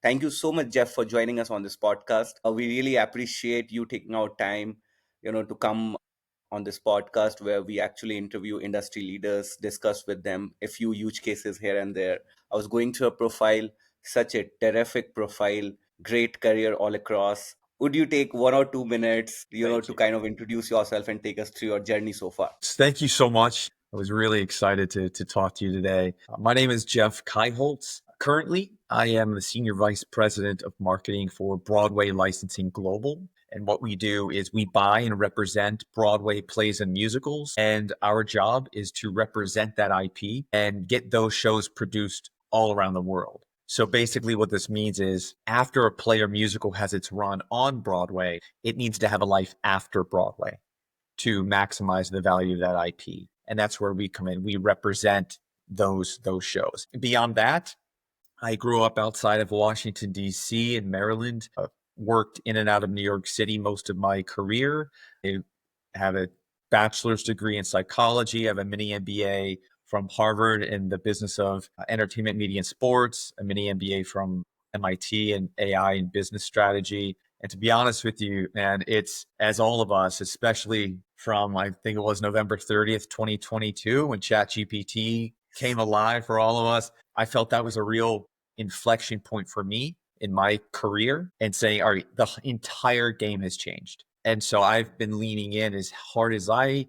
Thank you so much, Jeff, for joining us on this podcast. We really appreciate you taking out time, to come on this podcast where we actually interview industry leaders, discuss with them a few use cases here and there. I was going through a profile, such a terrific profile, great career all across. Would you take 1 or 2 minutes, Thank to you. kind of introduce yourself and take us through your journey so far? Thank you so much. I was really excited to talk to you today. My name is Jeff Keilholtz. Currently, I am the Senior Vice President of Marketing for Broadway Licensing Global. And what we do is we buy and represent Broadway plays and musicals. And our job is to represent that IP and get those shows produced all around the world. So basically what this means is after a play or musical has its run on Broadway, it needs to have a life after Broadway to maximize the value of that IP. And that's where we come in. We represent those shows. Beyond that, I grew up outside of Washington, D.C. in Maryland. Worked in and out of New York City most of my career. I have a bachelor's degree in psychology. I have a mini MBA from Harvard in the business of entertainment, media, and sports, a mini MBA from MIT in AI and business strategy. And to be honest with you, man, it's as all of us, especially from, I think it was November 30th, 2022, when ChatGPT came alive for all of us, I felt that was a real inflection point for me in my career and saying, all right, the entire game has changed. And so I've been leaning in as hard as I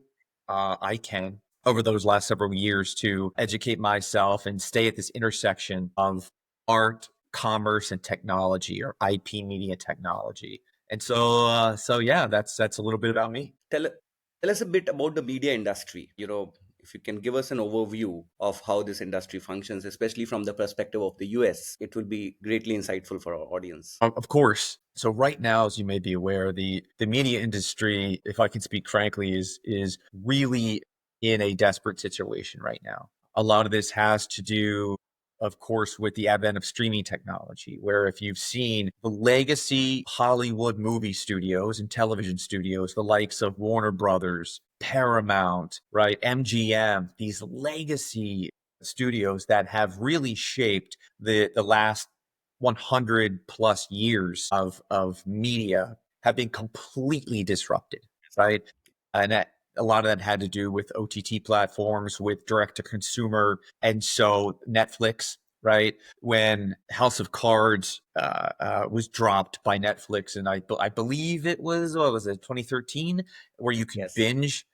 can over those last several years to educate myself and stay at this intersection of art, commerce, and technology, or IP media technology. And so yeah, that's a little bit about me. Tell us a bit about the media industry. If you can give us an overview of how this industry functions, especially from the perspective of the US, it will be greatly insightful for our audience. Of course. So right now, as you may be aware, the media industry, if I can speak frankly, is really in a desperate situation right now. A lot of this has to do, of course, with the advent of streaming technology, where if you've seen the legacy Hollywood movie studios and television studios, the likes of Warner Brothers, Paramount, right, MGM, these legacy studios that have really shaped the last 100 plus years of media have been completely disrupted, right? And a lot of that had to do with OTT platforms, with direct to consumer. And so Netflix, right? When House of Cards was dropped by Netflix, and I believe it was, what was it, 2013, where you could binge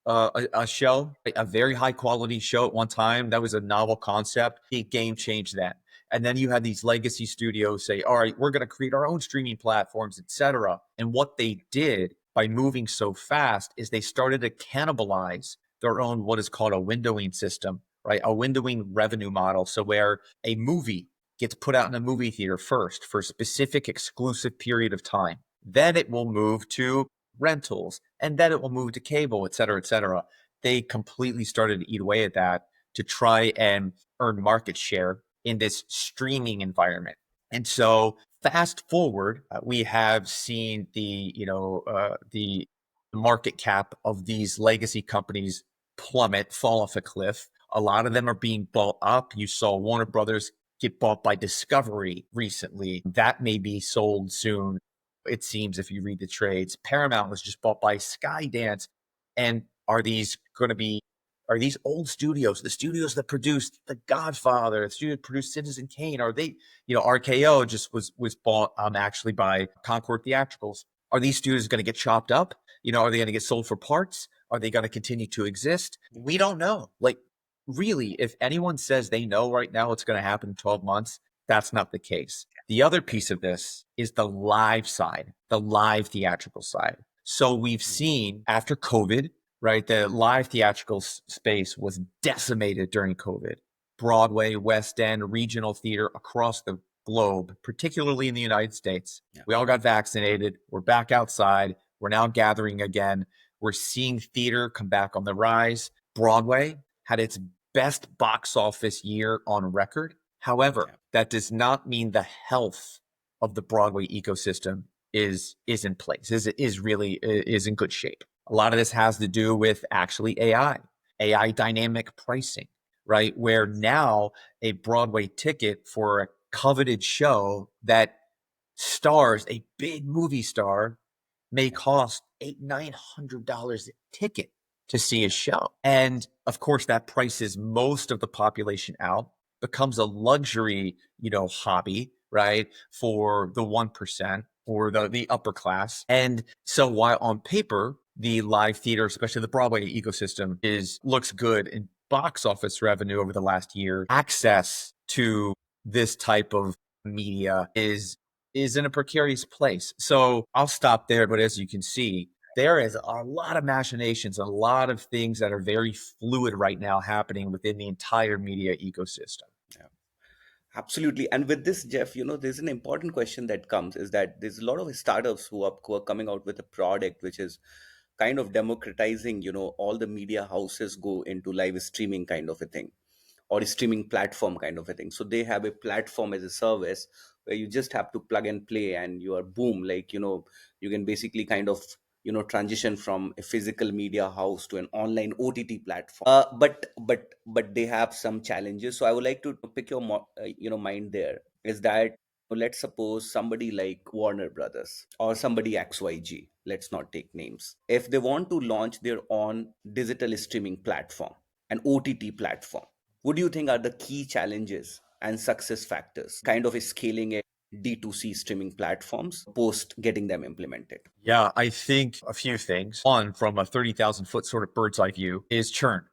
a show, a very high quality show at one time. That was a novel concept. It game changed that. And then you had these legacy studios say, all right, we're going to create our own streaming platforms, etc. And what they did by moving so fast is they started to cannibalize their own what is called a windowing system, right? A windowing revenue model. So where a movie gets put out in a movie theater first for a specific exclusive period of time. Then it will move to rentals, and then it will move to cable, et cetera, et cetera. They completely started to eat away at that to try and earn market share in this streaming environment. And so fast forward, we have seen the market cap of these legacy companies plummet, fall off a cliff. A lot of them are being bought up. You saw Warner Brothers get bought by Discovery recently. That may be sold soon, it seems, if you read the trades. Paramount was just bought by Skydance. And are these old studios, the studios that produced The Godfather, the studio that produced Citizen Kane, are they, RKO just was bought actually by Concord Theatricals. Are these studios going to get chopped up? Are they going to get sold for parts? Are they going to continue to exist? We don't know. Like, really, if anyone says they know right now what's going to happen in 12 months, that's not the case. The other piece of this is the live side, the live theatrical side. So we've seen after COVID, right, the live theatrical space was decimated during COVID. Broadway, West End, regional theater across the globe, particularly in the United States. Yeah. We all got vaccinated. We're back outside. We're now gathering again. We're seeing theater come back on the rise. Broadway had its best box office year on record. However, that does not mean the health of the Broadway ecosystem is in place, is in good shape. A lot of this has to do with actually AI dynamic pricing, right? Where now a Broadway ticket for coveted show that stars, a big movie star, may Yeah. cost $800-900 a ticket to see a Yeah. show. And of course, that prices most of the population out, becomes a luxury, hobby, right? For the 1% or the upper class. And so while on paper, the live theater, especially the Broadway ecosystem, looks good in box office revenue over the last year, access to this type of media is in a precarious place. So I'll stop there. But as you can see, there is a lot of machinations, a lot of things that are very fluid right now happening within the entire media ecosystem. Yeah. Absolutely. And with this, Jeff, there's an important question that comes is that there's a lot of startups who are coming out with a product which is kind of democratizing, all the media houses go into live streaming kind of a thing, or a streaming platform kind of a thing. So they have a platform as a service where you just have to plug and play and you are boom, like, you can basically kind of, transition from a physical media house to an online OTT platform. But they have some challenges. So I would like to pick your mind there is that, let's suppose somebody like Warner Brothers or somebody XYG, let's not take names, if they want to launch their own digital streaming platform, an OTT platform, what do you think are the key challenges and success factors kind of scaling a D2C streaming platforms post getting them implemented? Yeah, I think a few things. One, from a 30,000-foot sort of bird's eye view, is churn.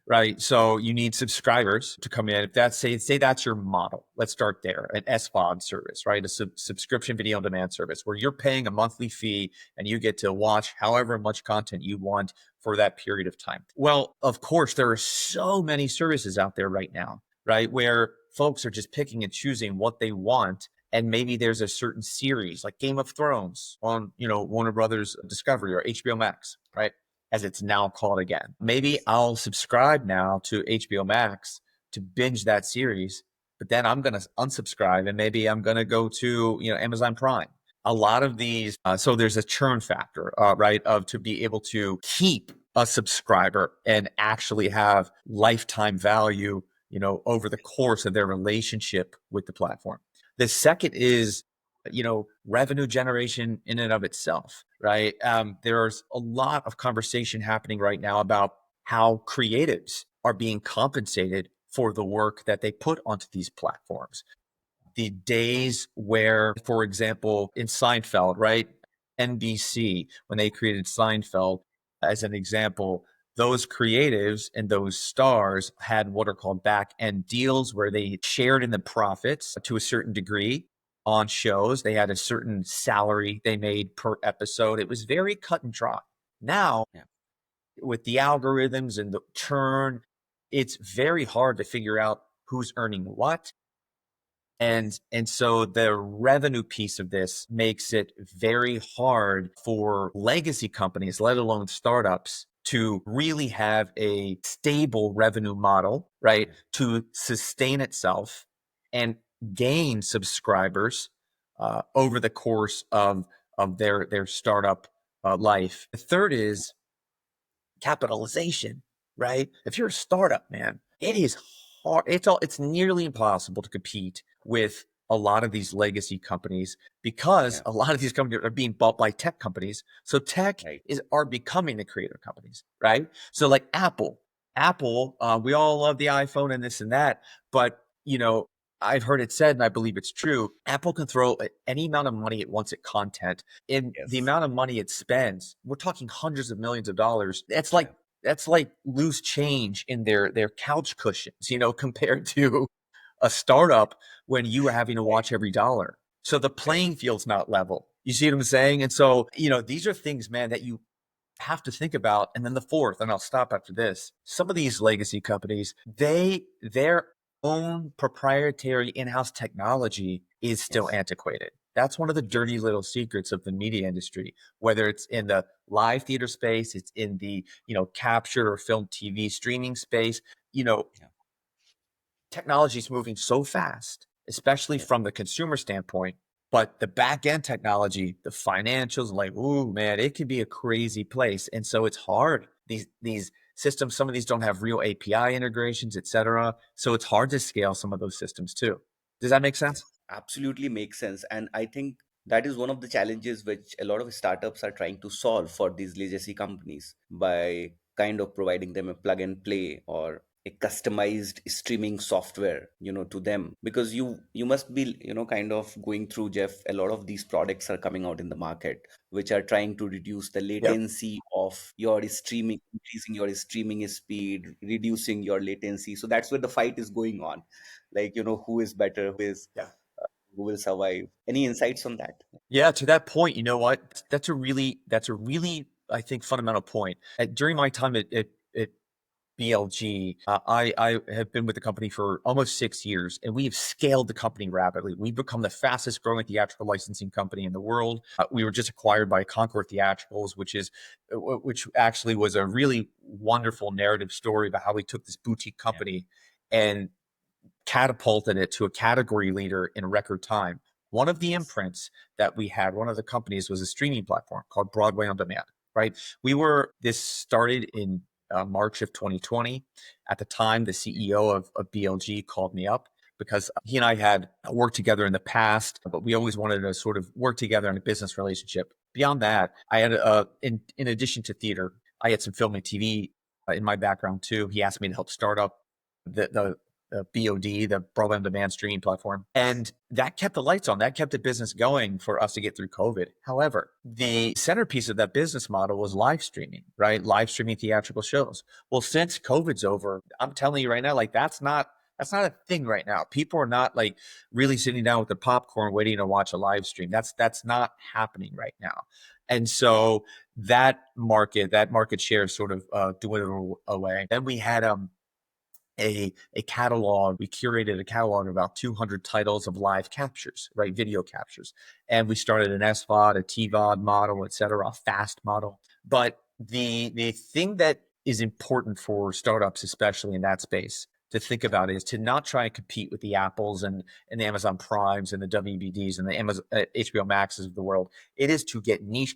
Right. So you need subscribers to come in. If that's say that's your model, let's start there. An SVOD service, right? A subscription video on demand service where you're paying a monthly fee and you get to watch however much content you want for that period of time. Well, of course, there are so many services out there right now, right? Where folks are just picking and choosing what they want. And maybe there's a certain series like Game of Thrones on, Warner Brothers Discovery or HBO Max, right? As it's now called again. Maybe I'll subscribe now to HBO Max to binge that series, but then I'm going to unsubscribe and maybe I'm going to go to, Amazon Prime. A lot of these, so there's a churn factor, right, of to be able to keep a subscriber and actually have lifetime value, over the course of their relationship with the platform. The second is revenue generation in and of itself, right? There's a lot of conversation happening right now about how creatives are being compensated for the work that they put onto these platforms. The days where, for example, in Seinfeld, right? NBC, when they created Seinfeld, as an example, those creatives and those stars had what are called back end deals where they shared in the profits to a certain degree on shows. They had a certain salary they made per episode. It was very cut and dry. Now, Yeah. with the algorithms and the churn, it's very hard to figure out who's earning what. And so the revenue piece of this makes it very hard for legacy companies, let alone startups, to really have a stable revenue model, right? Yeah. To sustain itself and gain subscribers over the course of their startup life. The third is capitalization, right? If you're a startup, man, it is hard. It's nearly impossible to compete with a lot of these legacy companies because Yeah. a lot of these companies are being bought by tech companies. So tech Right. are becoming the creator companies, right? So like Apple, we all love the iPhone and this and that, but I've heard it said, and I believe it's true, Apple can throw any amount of money it wants at content. In the Yes. amount of money it spends, we're talking hundreds of millions of dollars. Yeah. That's like loose change in their couch cushions, compared to a startup when you are having to Right. watch every dollar. So the Right. playing field's not level. You see what I'm saying? And so, these are things, man, that you have to think about. And then the fourth, and I'll stop after this. Some of these legacy companies, their own proprietary in-house technology is still Yes. antiquated. That's one of the Yes. dirty little secrets of the media industry, whether it's in the live theater space, it's in the, capture or film TV streaming space. You know, Yeah. Technology is moving so fast, especially Yeah. from the consumer standpoint. But the back end technology, the financials, like, ooh, man, it can be a crazy place. And so it's hard. These systems, some of these don't have real API integrations, et cetera. So it's hard to scale some of those systems too. Does that make sense? Absolutely makes sense. And I think that is one of the challenges which a lot of startups are trying to solve for these legacy companies by kind of providing them a plug and play or a customized streaming software, to them. Because you must be, kind of going through, Jeff, a lot of these products are coming out in the market which are trying to reduce the Yep. latency of your streaming, increasing your streaming speed, reducing your latency. So that's where the fight is going on. Like, who is better, Yeah. who will survive. Any insights on that? Yeah, to that point, you know what? That's a really, I think, fundamental point. During my time at BLG, I have been with the company for almost 6 years, and we have scaled the company rapidly. We've become the fastest growing theatrical licensing company in the world. We were just acquired by Concord Theatricals, which actually was a really wonderful narrative story about how we took this boutique Yeah. company and catapulted it to a category leader in record time. One of the Yes. imprints that we had, one of the companies was a streaming platform called Broadway On Demand, right? This started in March of 2020. At the time, the CEO of BLG called me up because he and I had worked together in the past, but we always wanted to sort of work together in a business relationship. Beyond that, I had, in addition to theater, I had some film and TV in my background too. He asked me to help start up the BOD, the Broadway on Demand streaming platform. And that kept the lights on. That kept the business going for us to get through COVID. However, the centerpiece of that business model was live streaming, right? Live streaming theatrical shows. Well, since COVID's over, I'm telling you right now, like that's not a thing right now. People are not like really sitting down with the popcorn waiting to watch a live stream. That's not happening right now. And so that market share sort of dwindled away. Then we had a catalog. We curated a catalog of about 200 titles of live captures, right? Video captures. And we started an SVOD, a TVOD model, et cetera, a fast model. But the thing that is important for startups, especially in that space, to think Yeah. about is to not try and compete with the Apples and the Amazon Primes and the WBDs and the Amazon HBO Maxes of the world. It is to get niche,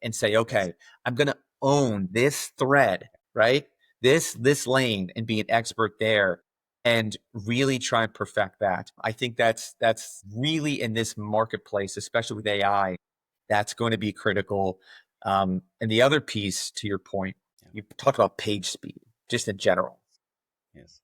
and say, Yes. okay, I'm going to own this thread, right? This lane and be an expert there and really try and perfect that. I think that's really in this marketplace, especially with AI, that's going to be critical. And the other piece to your point, Yeah. you talked about page speed, just in general. Yes.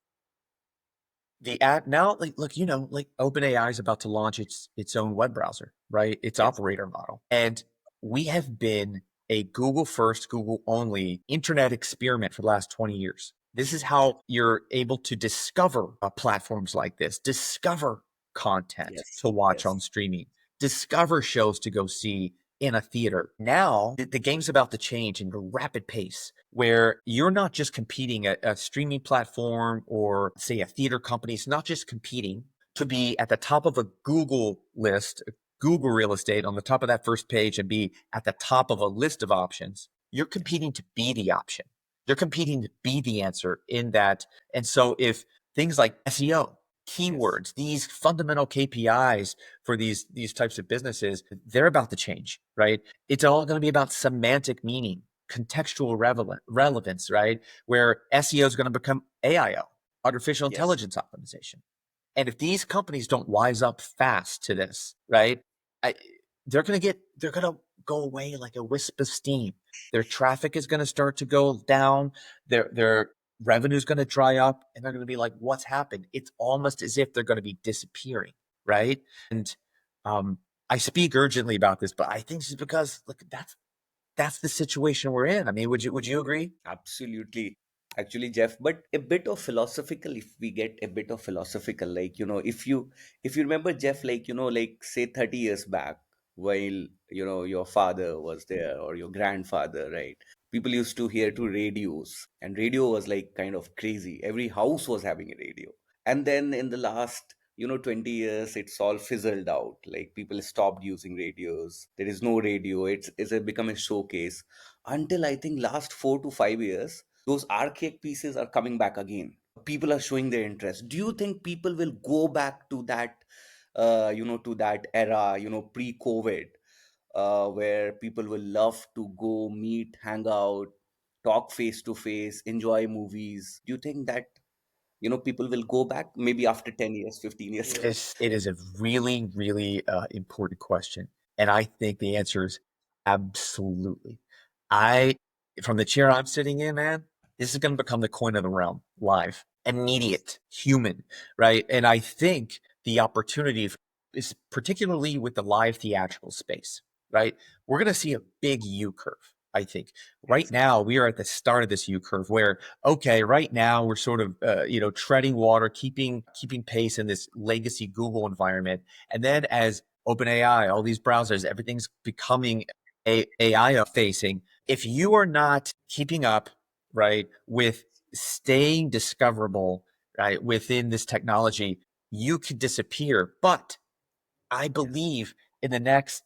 The app now, like look, like OpenAI is about to launch its own web browser, right? Its Yes. operator model. And we have been a Google first, Google only internet experiment for the last 20 years. This is Yes. how you're able to discover platforms like this, discover content Yes. to watch Yes. on streaming, discover shows to go see in a theater. Now, the game's about to change in a rapid pace where you're not just competing at a streaming platform or, say, a theater company. It's not just competing to be at the top of a Google list, Google real estate on the top of that first page and be at the top of a list of options. You're Yes. competing to be the option. They're competing to be the answer in that. And so if things like SEO, Yes. keywords, these fundamental KPIs for these types of businesses, they're about to change, right? It's all going to be about semantic meaning, contextual relevance, right? Where SEO is going to become AIO, artificial Yes. intelligence optimization. And if these companies don't wise up fast to this, right, I, they're going to go away like a wisp of steam. Their traffic is going to start to go down. Their revenue is going to dry up, and they're going to be like, "What's happened?" It's almost as if they're going to be disappearing, right? And um, I speak urgently about this, but I think it's because look, that's the situation we're in. I mean, would you agree? Absolutely. Actually, Jeff, but a bit of philosophical, if we get a bit of philosophical, like, if you remember, Jeff, like, like say 30 years back, while, your father was there or your grandfather, right? People used to hear to radios, and radio was like kind of crazy. Every house was having a radio. And then in the last, 20 years, it's all fizzled out. Like people stopped using radios. There is no radio. It's become a showcase until I think last 4 to 5 years, those archaic pieces are coming back again. People are showing their interest. Do you think people will go back to that, to that era, pre-COVID, where people will love to go meet, hang out, talk face to face, enjoy movies? Do you think that? people will go back maybe after 10 years, 15 years. It is a really, really important question. And I think the answer is absolutely. I, from the chair I'm sitting in, man, this is going to become the coin of the realm, live, immediate, human, right? And I think the opportunity is particularly with the live theatrical space, right? We're going to see a big U curve. I think right Yes. now we are at the start of this U curve where, okay, right now we're sort of, treading water, keeping pace in this legacy Google environment. And then as OpenAI, all these browsers, everything's becoming AI facing. If you are not keeping up, right, with staying discoverable, right, within this technology, you could disappear. But I Yes. believe in the next,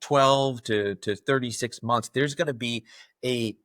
12 to 36 months, there's going to be a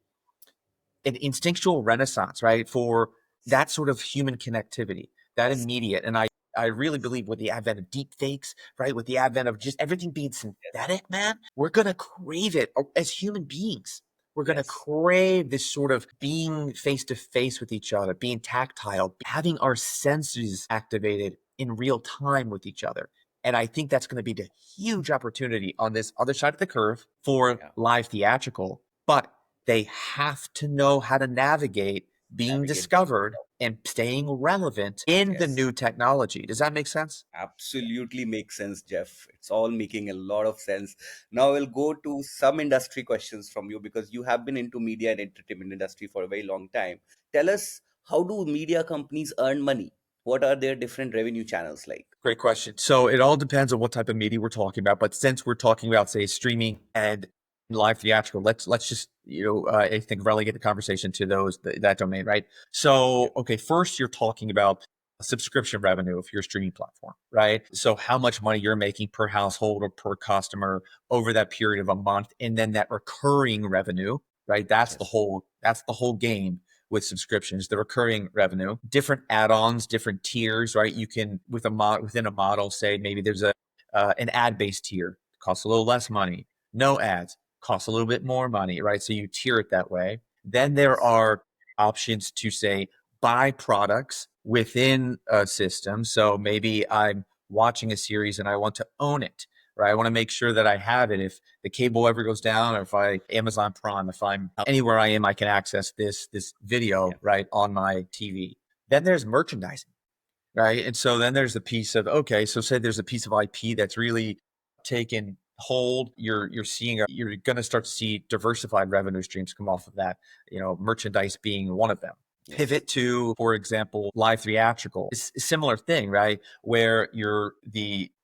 an instinctual renaissance, right, for that sort of human connectivity, that Yes. immediate. And I really believe with the advent of deep fakes, right, with the advent of just everything being Yes. synthetic, man, we're going to crave it as human beings. We're going to Yes. crave this sort of being face to face with each other, being tactile, having our senses activated in real time with each other. And I think that's going to be the huge opportunity on this other side of the curve for Yeah. live theatrical. But they have to know how to navigate being Navigate that. discovered and staying relevant in the Yes. new technology. Does that make sense? Absolutely makes sense, Jeff. It's all making a lot of sense. Now we'll go to some industry questions from you because you have been into media and entertainment industry for a very long time. Tell us, how do media companies earn money? What are their different revenue channels like? Great question. So it all depends on what type of media we're talking about. But since we're talking about, say, streaming and live theatrical, let's just I think relegate the conversation to that domain, right? Yeah. So okay, first you're talking about subscription revenue if you're a streaming platform, right? So how much money you're making per household or per customer over that period of a month, and then that recurring revenue, right? Yes. That's the whole game with subscriptions, the recurring revenue, different add-ons, different tiers, right? You can within a model say maybe there's a an ad-based tier, costs a little less money. No ads, costs a little bit more money, right? So you tier it that way. Then there Yes. are options to say buy products within a system. So maybe I'm watching a series and I want to own it, right? I want to make sure that I have it. If the cable ever goes down, or if I Amazon Prime, if I'm anywhere I am, I can access this video Yeah. right on my TV. Then there's merchandising, right? And so then there's the piece of, okay, so say there's a piece of IP that's really taken hold. You're going to start to see diversified revenue streams come off of that. Merchandise being one of them. Yes. Pivot to, for example, live theatrical. It's a similar thing, right? Where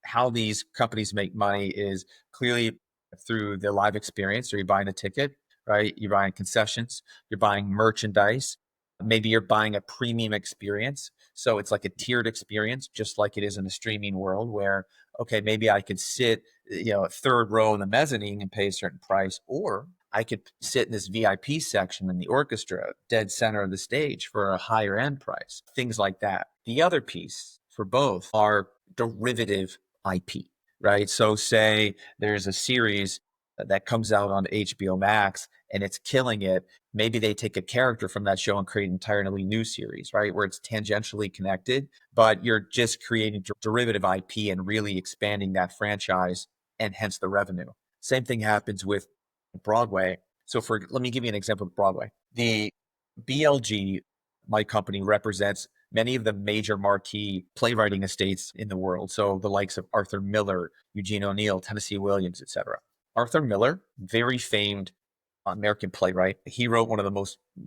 how these companies make money is clearly through the live experience. Or you're buying a ticket, right? You're buying concessions, you're buying merchandise. Maybe you're buying a premium experience. So it's like a tiered experience, just like it is in the streaming world, where, okay, maybe I could sit, third row in the mezzanine and pay a certain price, or I could sit in this VIP section in the orchestra, dead center of the stage for a higher end price, things like that. The other piece for both are derivative IP, right? So say there's a series that comes out on HBO Max and it's killing it. Maybe they take a character from that show and create an entirely new series, right? Where it's tangentially connected, but you're just creating derivative IP and really expanding that franchise and hence the revenue. Same thing happens with Broadway. So let me give you an example of Broadway. The BLG, my company, represents many of the major marquee playwriting estates in the world. So the likes of Arthur Miller, Eugene O'Neill, Tennessee Williams, etc. Arthur Miller, very famed American playwright. He wrote one of the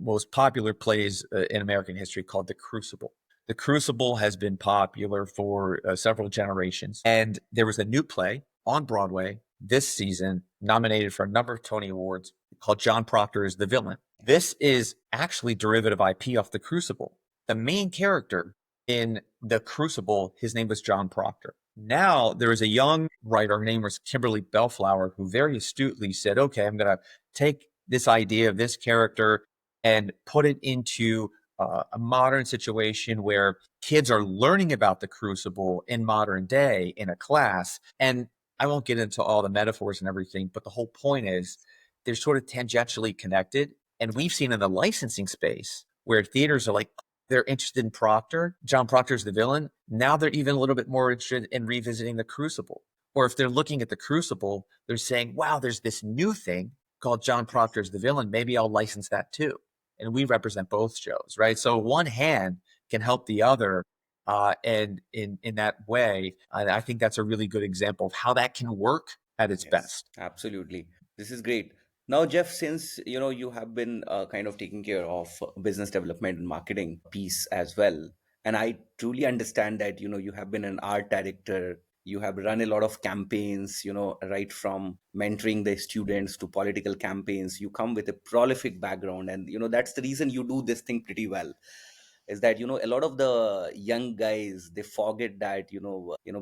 most popular plays in American history called The Crucible. The Crucible has been popular for several generations. And there was a new play on Broadway this season, nominated for a number of Tony Awards, called John Proctor is the Villain. This is actually derivative IP off The Crucible. The main character in The Crucible, his name was John Proctor. Now there is a young writer, her name was Kimberly Bellflower, who very astutely said, okay, I'm going to take this idea of this character and put it into a modern situation where kids are learning about the crucible in modern day in a class. And I won't get into all the metaphors and everything, but the whole point is they're sort of tangentially connected. And we've seen in the licensing space where theaters are like, they're interested in Proctor. John Proctor's the villain. Now they're even a little bit more interested in revisiting the Crucible. Or if they're looking at the Crucible, they're saying, wow, there's this new thing called John Yes. Proctor's the villain. Maybe I'll license that too. And we represent both shows, right? So one hand can help the other. And in that way, I think that's a really good example of how that can work at its Yes, best. absolutely. This is great. Now, Jeff, since you have been kind of taking care of business development and marketing piece as well, and I truly understand that you have been an art director, you have run a lot of campaigns, right from mentoring the students to political campaigns. You come with a prolific background, and that's the reason you do this thing pretty well. Is that a lot of the young guys, they forget that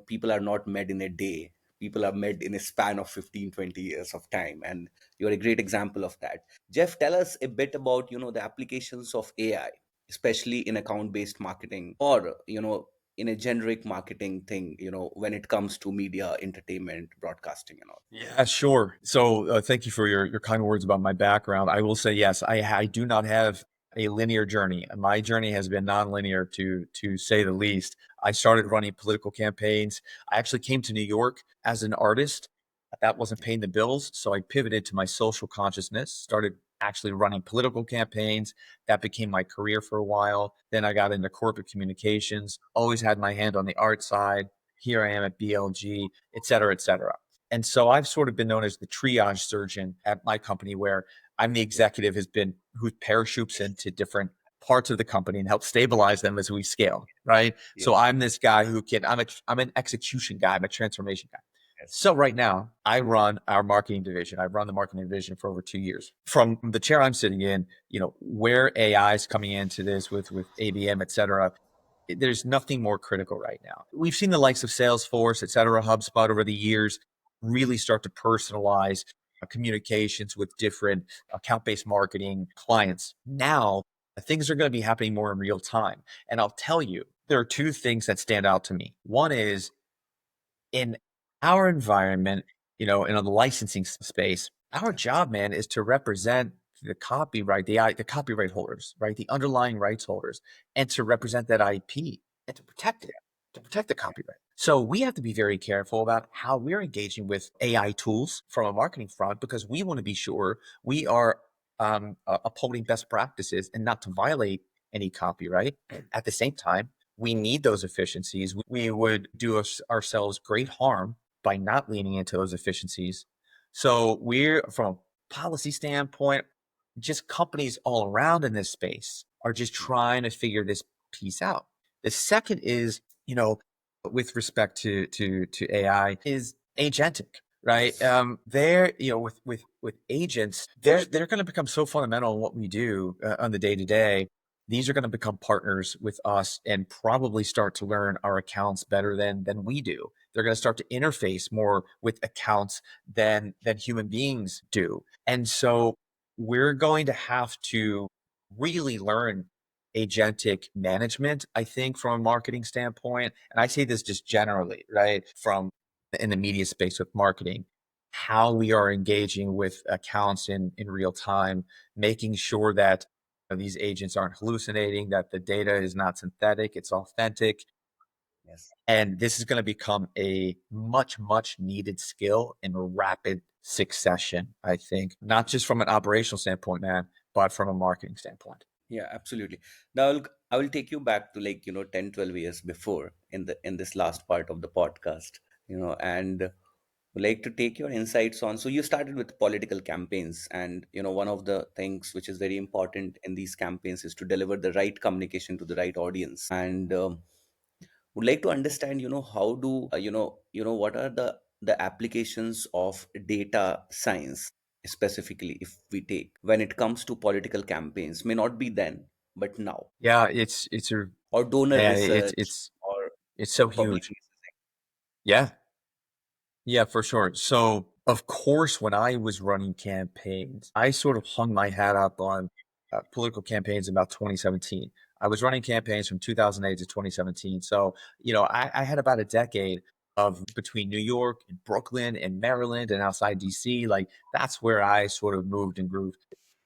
people are not made in a day, people are made in a span of 15, 20 years of time, and you're a great example of that. Jeff, tell us a bit about the applications of AI, especially in account based marketing, or in a generic marketing thing, when it comes to media, entertainment, broadcasting and all. Yeah, sure. So thank you for your kind words about my background. I will say, yes, I do not have a linear journey. My journey has been nonlinear to say the least. I started running political campaigns. I actually came to New York as an artist. That wasn't paying the bills. So I pivoted to my social consciousness, started actually running political campaigns. That became my career for a while. Then I got into corporate communications, always had my hand on the art side. Here I am at BLG, et cetera, et cetera. And so I've sort of been known as the triage surgeon at my company, where I'm the Yeah. executive has been who parachutes into different parts of the company and helps stabilize them as we scale, right? So Yes. I'm this guy who can, I'm an execution guy, I'm a transformation guy. Yes. So right now I run our marketing division. I've run the marketing division for over 2 years. From the chair I'm sitting in, where AI is coming into this with ABM, et cetera, there's nothing more critical right now. We've seen the likes of Salesforce, et cetera, HubSpot over the years really start to personalize communications with different account-based marketing clients. Now, things are going to be happening more in real time. And I'll tell you, there are two things that stand out to me. One is in our environment, in a licensing space, our Yes. job, man, is to represent the copyright, the copyright holders, right? The underlying rights holders, and to represent that IP and to protect it, to protect the copyright. So we have to be very careful about how we're engaging with AI tools from a marketing front, because we want to be sure we are upholding best practices and not to violate any copyright. At the same time, we need those efficiencies. We would do ourselves great harm by not leaning into those efficiencies. So we're, from a policy standpoint, just companies all around in this space are just trying to figure this piece out. The second is, with respect to AI, is agentic, right? Yes. They're, with agents, they're going to become so fundamental in what we do on the day to day. These are going to become partners with us and probably start to learn our accounts better than we do. They're going to start to interface more with accounts than human beings do. And so we're going to have to really learn agentic management, I think, from a marketing standpoint. And I say this just generally, right? From in the media space with marketing, how we are engaging with accounts in real time, making sure that these agents aren't hallucinating, that the data is not synthetic, it's authentic. Yes. And this is going to become a much, much needed skill in rapid succession, I think, not just from an operational standpoint, man, but from a marketing standpoint. Yeah, absolutely. Now I will take you back to, like, 10, 12 years before, in this last part of the podcast, and would like to take your insights on. So you started with political campaigns, and one of the things which is very important in these campaigns is to deliver the right communication to the right audience. And would like to understand, how do what are the applications of data science, specifically, if we take, when it comes to political campaigns, may not be then, but now, Yeah, it's a or donor man, research, or it's so public huge. listening. Yeah, yeah, for sure. So, of course, when I was running campaigns, I sort of hung my hat up on political campaigns in about 2017. I was running campaigns from 2008 to 2017. So, I had about a decade of between New York and Brooklyn and Maryland and outside DC. Like, that's where I sort of moved and grooved.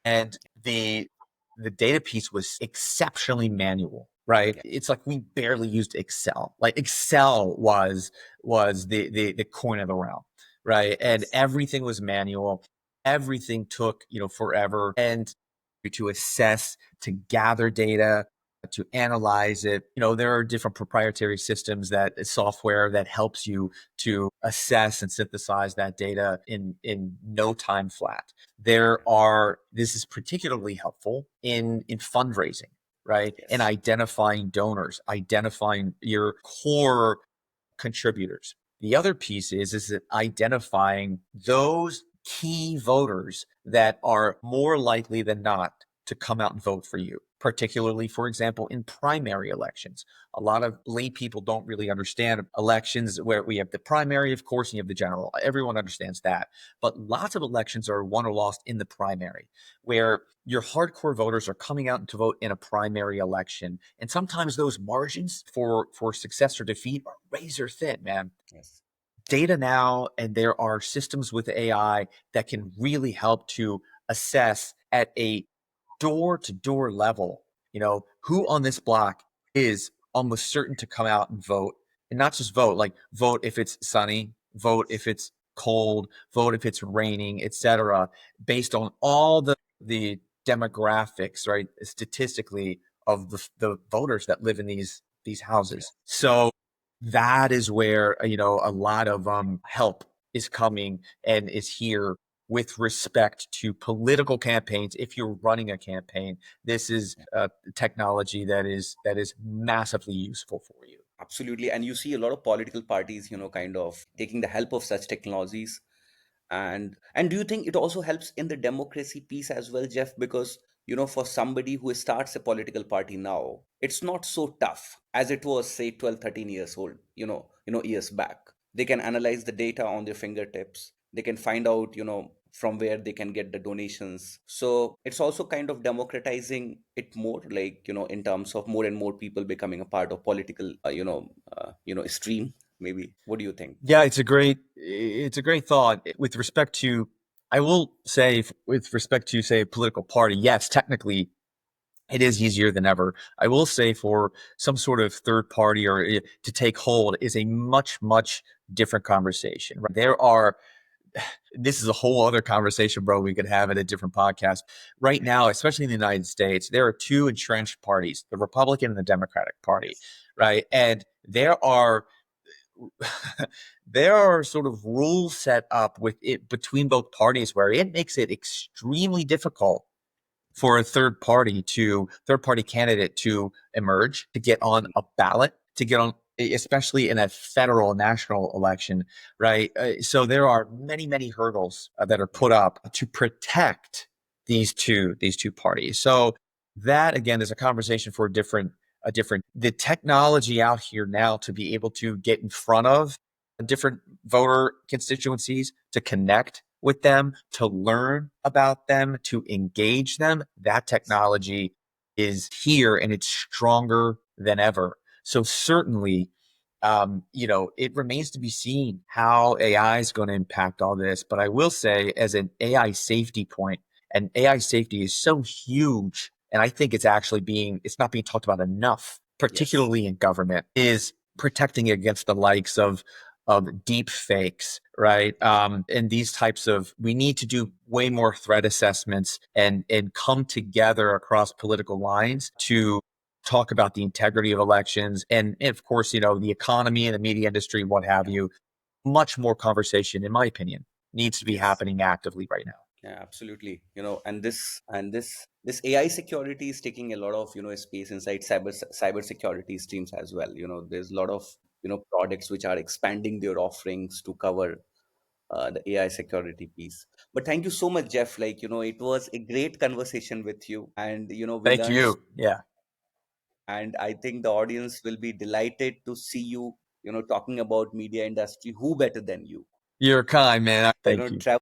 And the the data piece was exceptionally manual, right? Yeah. It's like we barely used Excel. Like Excel was the coin of the realm, right? And Yes. everything was manual. Everything took, forever. And to assess, to gather data, to analyze it. There are different proprietary systems, that software that helps you to assess and synthesize that data in no time flat. This is particularly helpful in fundraising, right? And Yes. identifying donors, identifying your core contributors. The other piece is that identifying those key voters that are more likely than not to come out and vote for you, particularly, for example, in primary elections. A lot of lay people don't really understand elections, where we have the primary, of course, and you have the general. Everyone understands that. But lots of elections are won or lost in the primary, where your hardcore voters are coming out to vote in a primary election. And sometimes those margins for success or defeat are razor thin, man. Yes. Data now, and there are systems with AI that can really help to assess at a door to door level, who on this block is almost certain to come out and vote. And not just vote, like vote if it's sunny, vote if it's cold, vote if it's raining, etc., based on all the demographics, right, statistically, of the voters that live in these Yeah. houses. So that is where, a lot of help is coming and is here with respect to political campaigns. If you're running a campaign, this is technology that is massively useful for you. Absolutely. And you see a lot of political parties, kind of taking the help of such technologies. And do you think it also helps in the democracy piece as well, Jeff? Because, for somebody who starts a political party now, it's not so tough as it was, say, 12, 13 years old, years back. They can analyze the data on their fingertips. They can find out, from where they can get the donations. So it's also kind of democratizing it more, like, in terms of more and more people becoming a part of political, stream, maybe. What do you think? Yeah, it's a great thought. With respect to, I will say, with respect to, say, a political party, yes, technically it is easier than ever. I will say, for some sort of third party, or to take hold, is a much, much different conversation. Right? This is a whole other conversation, bro. We could have at a different podcast. Right now, especially in the United States, there are two entrenched parties: the Republican and the Democratic Party, Yes. right? And there are sort of rules set up with it between both parties, where it makes it extremely difficult for a third party candidate to emerge, to get on a ballot, to get on, especially in a federal national election, right? So there are many, many hurdles that are Yeah. put up to protect these two parties. So that, again, is a conversation for a different the technology out here now to be able to get in front of different voter constituencies, to connect with them, to learn about them, to engage them. That technology is here, and it's stronger than ever. So certainly, it remains to be seen how AI is going to impact all this. But I will say, as an AI safety point, and AI safety is so huge, and I think it's not being talked about enough, Yes. particularly in government, is protecting against the likes of deep fakes, right? And these types of, we need to do way more threat assessments, and come together across political lines to talk about the integrity of elections, and of course, the economy and the media industry, what have Yeah. you. Much more conversation, in my opinion, needs to be Yes. happening actively right now. Yeah, absolutely. And this AI security is taking a lot of, space inside cyber security streams as well. There's a lot of, products which are expanding their offerings to cover the AI security piece. But thank you so much, Jeff. Like, it was a great conversation with you, and we Thank learned, you. Yeah. and I think the audience will be delighted to see you, talking about media industry. Who better than you? You're kind, man. Thank you. Travel